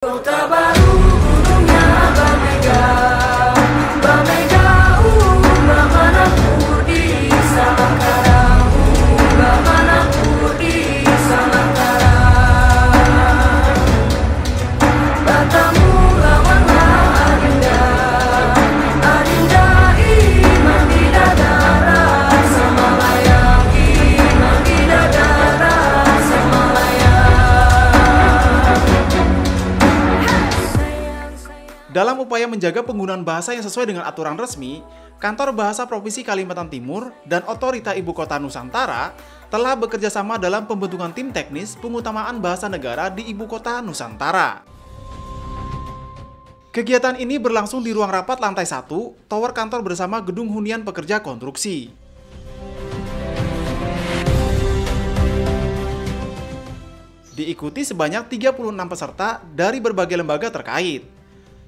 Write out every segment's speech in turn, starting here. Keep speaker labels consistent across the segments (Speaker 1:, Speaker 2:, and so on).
Speaker 1: Kota baru gunungnya Bamega, Bamega, Bamanaku di Samangkara, Bamanaku di Samangkara. Batamu lawanlah Adinda, Adinda iman di dadara, Samalayang iman di dadara, Samalayang.
Speaker 2: Dalam upaya menjaga penggunaan bahasa yang sesuai dengan aturan resmi, Kantor Bahasa Provinsi Kalimantan Timur dan Otorita Ibu Kota Nusantara telah bekerja sama dalam pembentukan tim teknis pengutamaan bahasa negara di Ibu Kota Nusantara. Kegiatan ini berlangsung di ruang rapat lantai 1, tower kantor bersama Gedung Hunian Pekerja Konstruksi. Diikuti sebanyak 36 peserta dari berbagai lembaga terkait,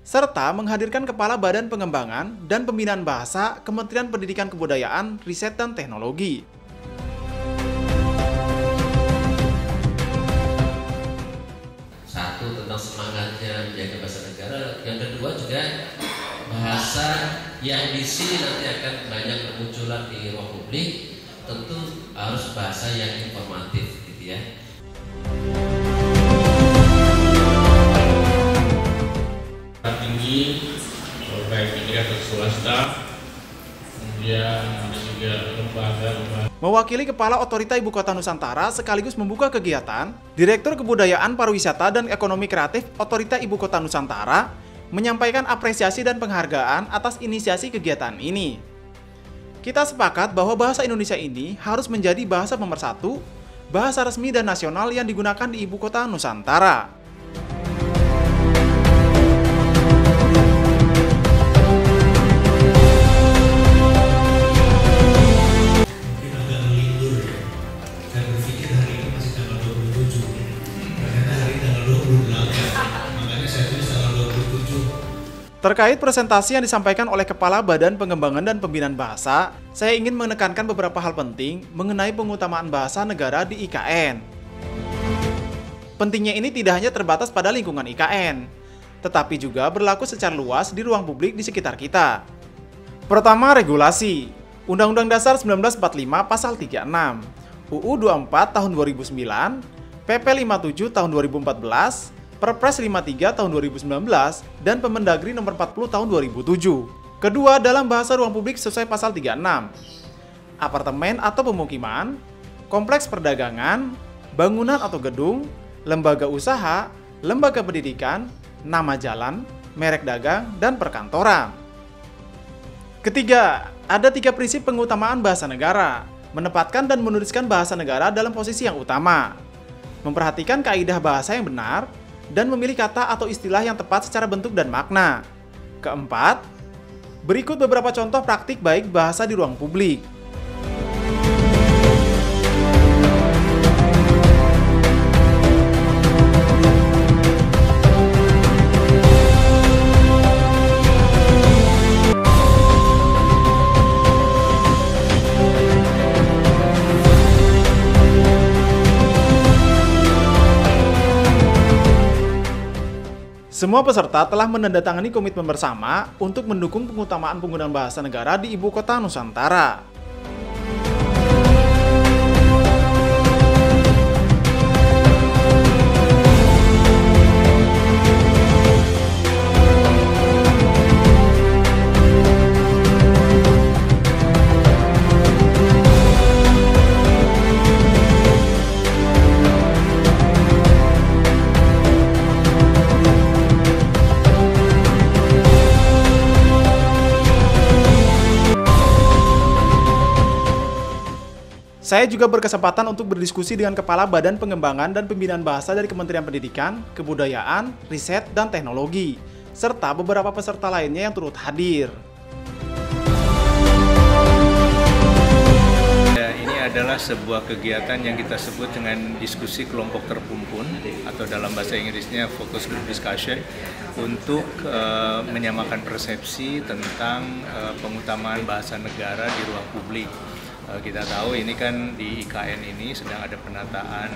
Speaker 2: serta menghadirkan Kepala Badan Pengembangan dan Pembinaan Bahasa Kementerian Pendidikan Kebudayaan, Riset dan Teknologi.
Speaker 3: Satu, tentang semangatnya menjaga bahasa negara. Yang kedua juga bahasa yang di sini nanti akan banyak bermunculan di ruang publik, tentu harus bahasa yang informatif gitu ya.
Speaker 4: Tinggi, baik tinggi atau swasta, kemudian ada juga lembaga.
Speaker 2: Mewakili Kepala Otorita Ibu Kota Nusantara sekaligus membuka kegiatan, Direktur Kebudayaan, Pariwisata, dan Ekonomi Kreatif Otorita Ibu Kota Nusantara menyampaikan apresiasi dan penghargaan atas inisiasi kegiatan ini. Kita sepakat bahwa bahasa Indonesia ini harus menjadi bahasa pemersatu, bahasa resmi dan nasional yang digunakan di Ibu Kota Nusantara. Terkait presentasi yang disampaikan oleh Kepala Badan Pengembangan dan Pembinaan Bahasa, saya ingin menekankan beberapa hal penting mengenai pengutamaan bahasa negara di IKN. Pentingnya ini tidak hanya terbatas pada lingkungan IKN, tetapi juga berlaku secara luas di ruang publik di sekitar kita. Pertama, regulasi. Undang-Undang Dasar 1945 Pasal 36, UU 24 Tahun 2009, PP 57 Tahun 2014, Perpres 53 Tahun 2019, dan Permendagri Nomor 40 Tahun 2007. Kedua, dalam bahasa ruang publik sesuai Pasal 36. Apartemen atau pemukiman, kompleks perdagangan, bangunan atau gedung, lembaga usaha, lembaga pendidikan, nama jalan, merek dagang, dan perkantoran. Ketiga, ada 3 prinsip pengutamaan bahasa negara. Menempatkan dan menuliskan bahasa negara dalam posisi yang utama. Memperhatikan kaidah bahasa yang benar, dan memilih kata atau istilah yang tepat secara bentuk dan makna. Keempat, berikut beberapa contoh praktik baik bahasa di ruang publik. Semua peserta telah menandatangani komitmen bersama untuk mendukung pengutamaan penggunaan bahasa negara di Ibu Kota Nusantara. Saya juga berkesempatan untuk berdiskusi dengan Kepala Badan Pengembangan dan Pembinaan Bahasa dari Kementerian Pendidikan, Kebudayaan, Riset, dan Teknologi, serta beberapa peserta lainnya yang turut hadir.
Speaker 5: Ini adalah sebuah kegiatan yang kita sebut dengan diskusi kelompok terkumpul atau dalam bahasa Inggrisnya focus group discussion untuk menyamakan persepsi tentang pengutamaan bahasa negara di ruang publik. Kita tahu ini kan di IKN ini sedang ada penataan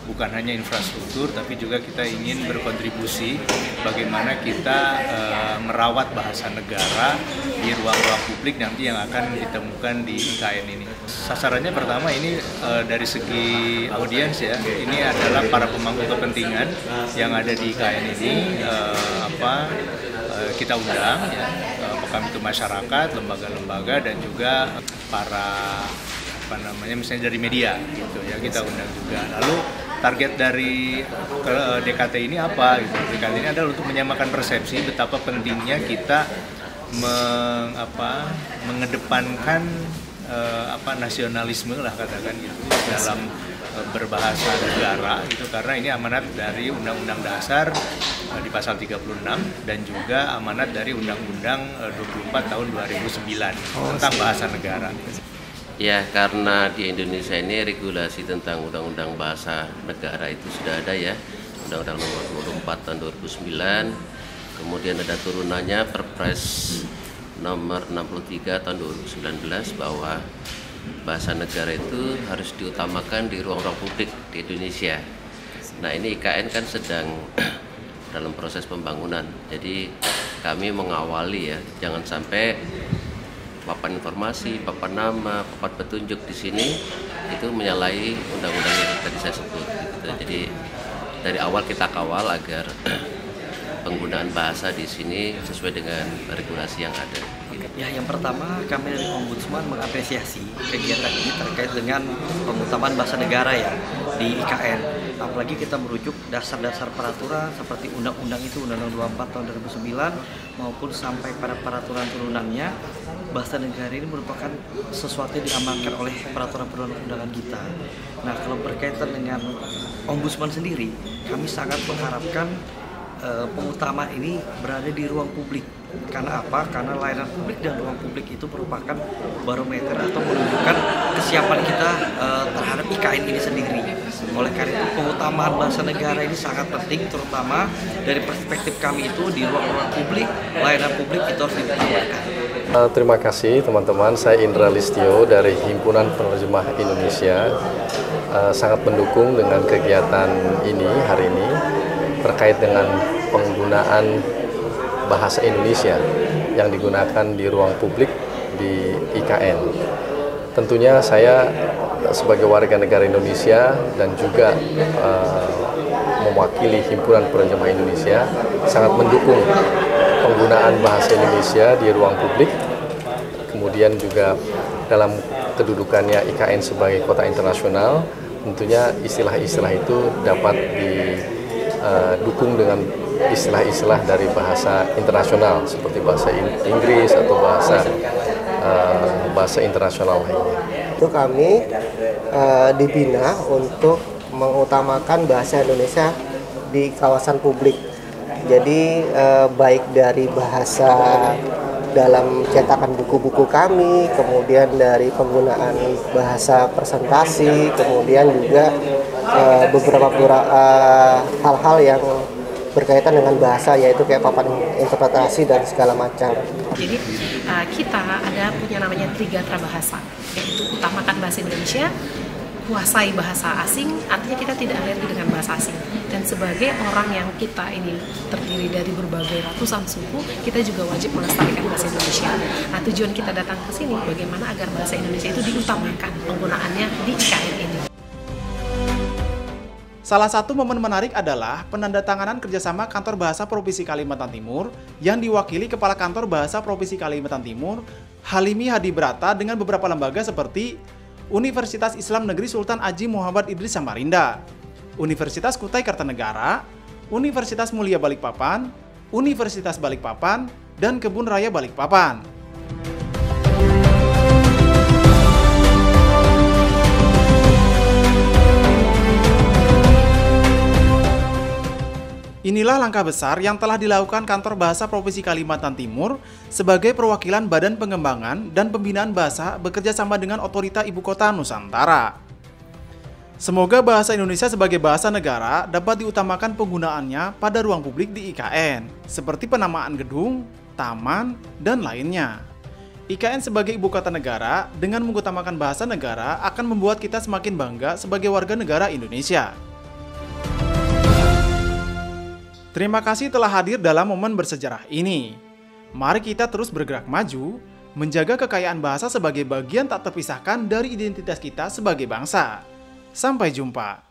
Speaker 5: bukan hanya infrastruktur, tapi juga kita ingin berkontribusi bagaimana kita merawat bahasa negara di ruang-ruang publik nanti yang akan ditemukan di IKN ini. Sasarannya pertama ini dari segi audiens ya, ini adalah para pemangku kepentingan yang ada di IKN ini, kita undang ya, apakah itu masyarakat, lembaga-lembaga, dan juga para misalnya dari media gitu ya, kita undang juga. Lalu target dari DKT ini apa gitu? DKT ini adalah untuk menyamakan persepsi betapa pentingnya kita mengedepankan nasionalisme lah katakan gitu dalam berbahasa negara gitu, karena ini amanat dari Undang-Undang Dasar di pasal 36 dan juga amanat dari Undang-Undang 24 tahun 2009 tentang bahasa negara.
Speaker 3: Ya, karena di Indonesia ini regulasi tentang Undang-Undang Bahasa Negara itu sudah ada ya, Undang-Undang Nomor 24 tahun 2009, kemudian ada turunannya Perpres Nomor 63 tahun 2019 bahwa bahasa negara itu harus diutamakan di ruang-ruang publik di Indonesia. Nah, ini IKN kan sedang dalam proses pembangunan, jadi kami mengawali ya, jangan sampai papan informasi, papan nama, papan petunjuk di sini itu menyalahi undang-undang yang tadi saya sebut. Gitu. Jadi dari awal kita kawal agar penggunaan bahasa di sini sesuai dengan regulasi yang ada. Gitu.
Speaker 6: Ya, yang pertama kami dari Ombudsman mengapresiasi kegiatan ini terkait dengan pengutamaan bahasa negara ya di IKN. Apalagi kita merujuk dasar-dasar peraturan seperti undang-undang itu, Undang-Undang 24 tahun 2009 maupun sampai pada peraturan turunannya. Bahasa negara ini merupakan sesuatu yang diamankan oleh peraturan perundang-undangan kita. Nah, kalau berkaitan dengan Ombudsman sendiri, kami sangat mengharapkan pengutamaan ini berada di ruang publik. Karena apa? Karena layanan publik dan ruang publik itu merupakan barometer atau menunjukkan kesiapan kita terhadap IKN ini sendiri. Oleh karena itu, pengutamaan bahasa negara ini sangat penting, terutama dari perspektif kami itu di ruang-ruang publik, layanan publik itu harus diutamakan.
Speaker 7: Terima kasih teman-teman, saya Indra Listio dari Himpunan Penerjemah Indonesia. Sangat mendukung dengan kegiatan ini hari ini terkait dengan penggunaan bahasa Indonesia yang digunakan di ruang publik di IKN. Tentunya saya sebagai warga negara Indonesia dan juga mewakili Himpunan Penerjemah Indonesia sangat mendukung penggunaan bahasa Indonesia di ruang publik. Kemudian juga dalam kedudukannya IKN sebagai kota internasional, tentunya istilah-istilah itu dapat didukung dengan istilah-istilah dari bahasa internasional seperti bahasa Inggris atau bahasa internasional lainnya.
Speaker 8: Itu kami dibina untuk mengutamakan bahasa Indonesia di kawasan publik. Jadi baik dari bahasa dalam cetakan buku-buku kami, kemudian dari penggunaan bahasa presentasi, kemudian juga beberapa hal-hal yang berkaitan dengan bahasa, yaitu kayak papan interpretasi dan segala macam.
Speaker 9: Jadi kita ada punya namanya Trigatra Bahasa, yaitu utamakan bahasa Indonesia, kuasai bahasa asing, artinya kita tidak alergi dengan bahasa asing. Dan sebagai orang yang kita ini terdiri dari berbagai ratusan suku, kita juga wajib melestarikan bahasa Indonesia. Nah, tujuan kita datang ke sini bagaimana agar bahasa Indonesia itu diutamakan penggunaannya di IKN ini.
Speaker 2: Salah satu momen menarik adalah penandatanganan kerjasama Kantor Bahasa Provinsi Kalimantan Timur yang diwakili Kepala Kantor Bahasa Provinsi Kalimantan Timur, Halimi Hadibrata, dengan beberapa lembaga seperti Universitas Islam Negeri Sultan Haji Muhammad Idris Samarinda, Universitas Kutai Kartanegara, Universitas Mulia Balikpapan, Universitas Balikpapan, dan Kebun Raya Balikpapan. Inilah langkah besar yang telah dilakukan Kantor Bahasa Provinsi Kalimantan Timur sebagai perwakilan Badan Pengembangan dan Pembinaan Bahasa bekerja sama dengan Otorita Ibu Kota Nusantara. Semoga bahasa Indonesia sebagai bahasa negara dapat diutamakan penggunaannya pada ruang publik di IKN, seperti penamaan gedung, taman, dan lainnya. IKN sebagai ibu kota negara dengan mengutamakan bahasa negara akan membuat kita semakin bangga sebagai warga negara Indonesia. Terima kasih telah hadir dalam momen bersejarah ini. Mari kita terus bergerak maju, menjaga kekayaan bahasa sebagai bagian tak terpisahkan dari identitas kita sebagai bangsa. Sampai jumpa.